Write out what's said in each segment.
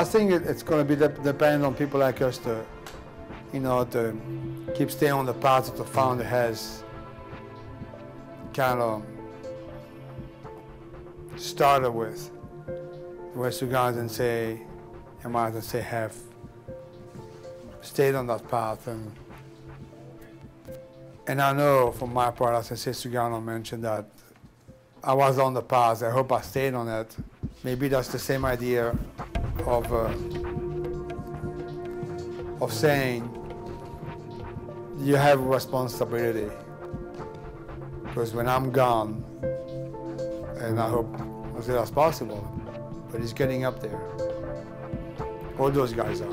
think it's going to be dependent on people like us to, you know, to keep staying on the path that the founder has kind of started with, where Sugano Sensei and my Sensei have stayed on that path. And I know from my part, as Sensei Sugano mentioned, that I was on the path. I hope I stayed on it. Maybe that's the same idea of saying you have a responsibility. Because when I'm gone, and I hope as little as possible, but it's getting up there. All those guys are.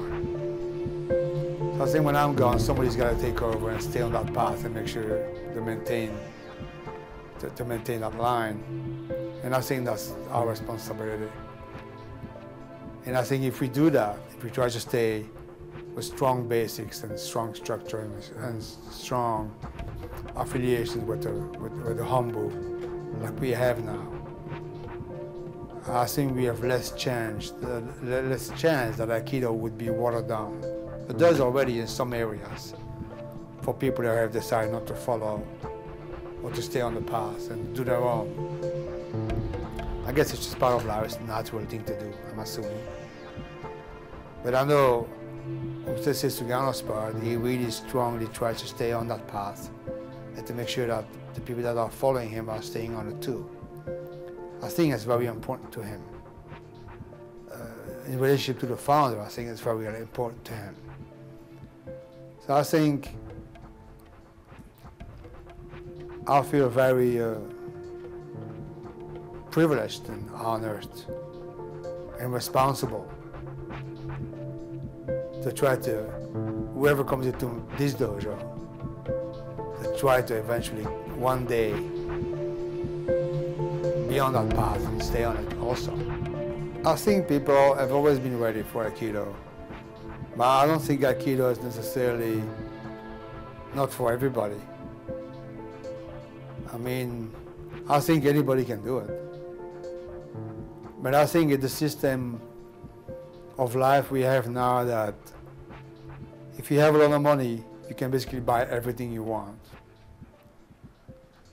So I think when I'm gone, somebody's got to take over and stay on that path and make sure to maintain that line. And I think that's our responsibility. And I think if we do that, if we try to stay with strong basics and strong structure and strong affiliations with the humble, like we have now, I think we have less chance that Aikido would be watered down. It does already in some areas for people that have decided not to follow or to stay on the path and do their own. I guess it's just part of life. It's a natural thing to do, I'm assuming. But I know from Sensei Sugano's part, he really strongly tries to stay on that path and to make sure that the people that are following him are staying on it too. I think it's very important to him. In relationship to the founder, I think it's very, very important to him. So I think I feel very privileged and honored and responsible to try to, whoever comes into this dojo, to try to eventually one day be on that path and stay on it also. I think people have always been ready for Aikido, but I don't think Aikido is necessarily not for everybody. I mean, I think anybody can do it. But I think in the system of life we have now, that if you have a lot of money, you can basically buy everything you want.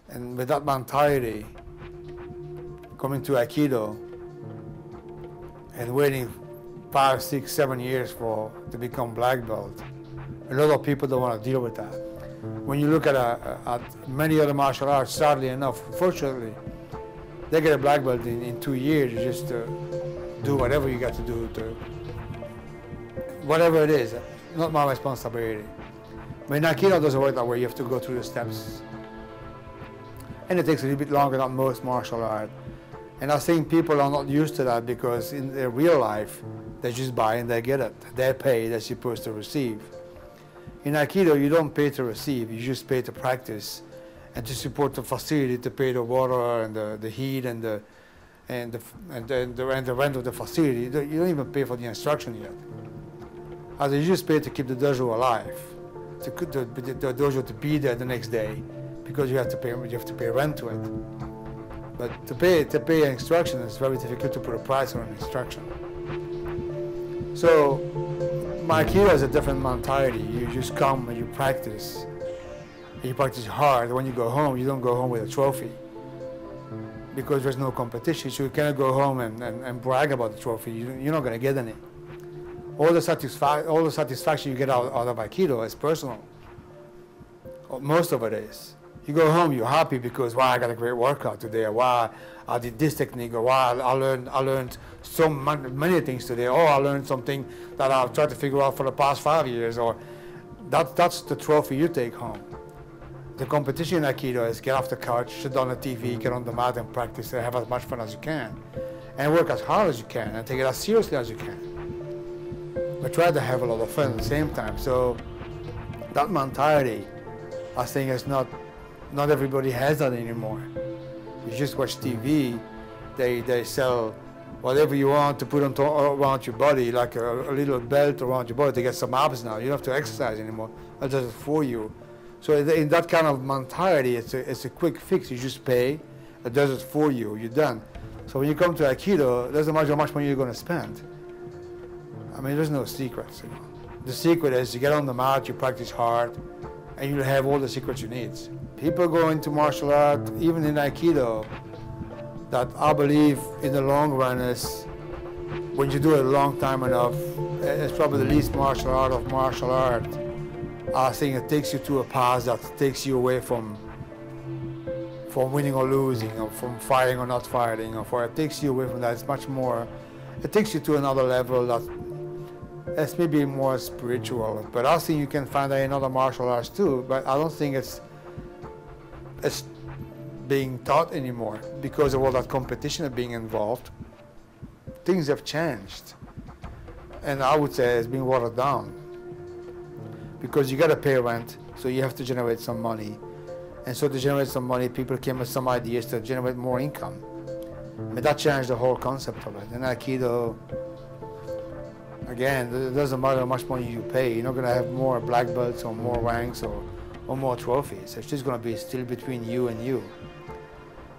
And with that mentality, coming to Aikido and waiting 5, 6, 7 years to become black belt, a lot of people don't want to deal with that. When you look at many other martial arts, sadly enough, unfortunately, they get a black belt in 2 years. You just do whatever you got to do, whatever it is, not my responsibility. But in Aikido doesn't work that way. You have to go through the steps. And it takes a little bit longer than most martial arts. And I think people are not used to that, because in their real life, they just buy and they get it. They pay, they're supposed to receive. In Aikido, you don't pay to receive, you just pay to practice and to support the facility, to pay the water and the heat and the rent of the facility. You don't even pay for the instruction yet. As you just pay to keep the dojo alive, to the dojo to be there the next day, because you have to pay rent to it. But to pay instruction, it's very difficult to put a price on an instruction. So my Aikido is a different mentality. You just come and you practice. You practice hard. When you go home, you don't go home with a trophy, because there's no competition. So you cannot go home and brag about the trophy. You're not going to get any. All the satisfaction you get out of Aikido is personal. Most of it is. You go home, you're happy because, wow, I got a great workout today, or wow, I did this technique, or wow, I learned so many things today, or I learned something that I've tried to figure out for the past 5 years, or that's the trophy you take home. The competition in Aikido is get off the couch, sit down on the TV, get on the mat and practice, and have as much fun as you can, and work as hard as you can, and take it as seriously as you can. But try to have a lot of fun at the same time. So that mentality, I think, is not everybody has that anymore. You just watch TV, they sell whatever you want to put around your body, like a little belt around your body to get some abs now. You don't have to exercise anymore. That does it for you. So in that kind of mentality, it's a quick fix. You just pay, it does it for you, you're done. So when you come to Aikido, it doesn't matter how much money you're going to spend. I mean, there's no secrets. You know. The secret is you get on the mat, you practice hard, and you'll have all the secrets you need. People go into martial art, even in Aikido, that I believe in the long run is, when you do it a long time enough, it's probably the least martial art of martial art. I think it takes you to a path that takes you away from winning or losing, or from fighting or not fighting, or it takes you away from that. It's much more, it takes you to another level that's maybe more spiritual. But I think you can find that in other martial arts too, but I don't think it's being taught anymore because of all that competition being involved. Things have changed, and I would say it's being watered down because you got to pay rent, so you have to generate some money, and so to generate some money, people came with some ideas to generate more income. But that changed the whole concept of it. In Aikido, again, it doesn't matter how much money you pay. You're not going to have more black belts or more ranks or more trophies. It's just going to be still between you and you.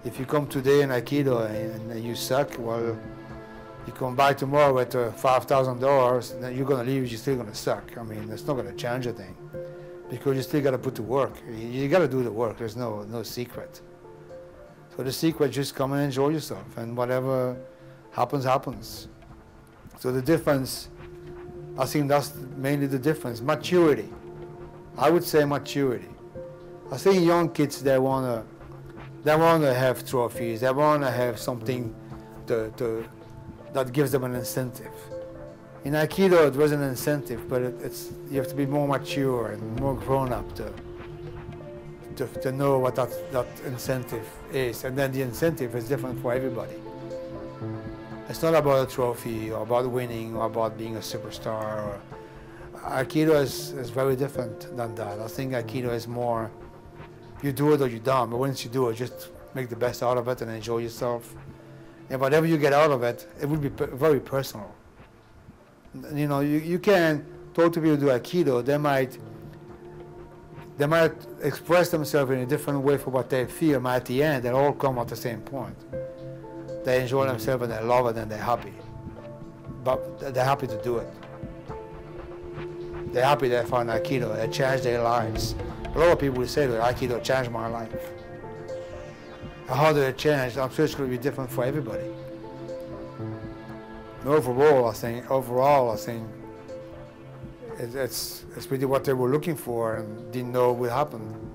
If you come today in Aikido and you suck, well, you come back tomorrow with $5,000, then you're going to leave, you're still going to suck. I mean, it's not going to change a thing because you still got to put the work. You got to do the work. There's no secret. So the secret is just come and enjoy yourself, and whatever happens, happens. So the difference, I think that's mainly the difference. Maturity. I would say maturity. I think young kids, they wanna have trophies. They wanna have something that gives them an incentive. In Aikido, it was an incentive, but you have to be more mature and more grown up to know what that incentive is, and then the incentive is different for everybody. It's not about a trophy or about winning or about being a superstar. Aikido is very different than that. I think Aikido is more, you do it or you don't, but once you do it, just make the best out of it and enjoy yourself. And whatever you get out of it, it will be very personal. You know, you can talk to people who do Aikido, they might express themselves in a different way for what they feel, but at the end, they all come at the same point. They enjoy themselves and they love it and they're happy. But they're happy to do it. They're happy they found Aikido, it changed their lives. A lot of people will say that Aikido changed my life. How did it change? I'm sure it's going to be different for everybody. Overall, I think it's really what they were looking for and didn't know would happen.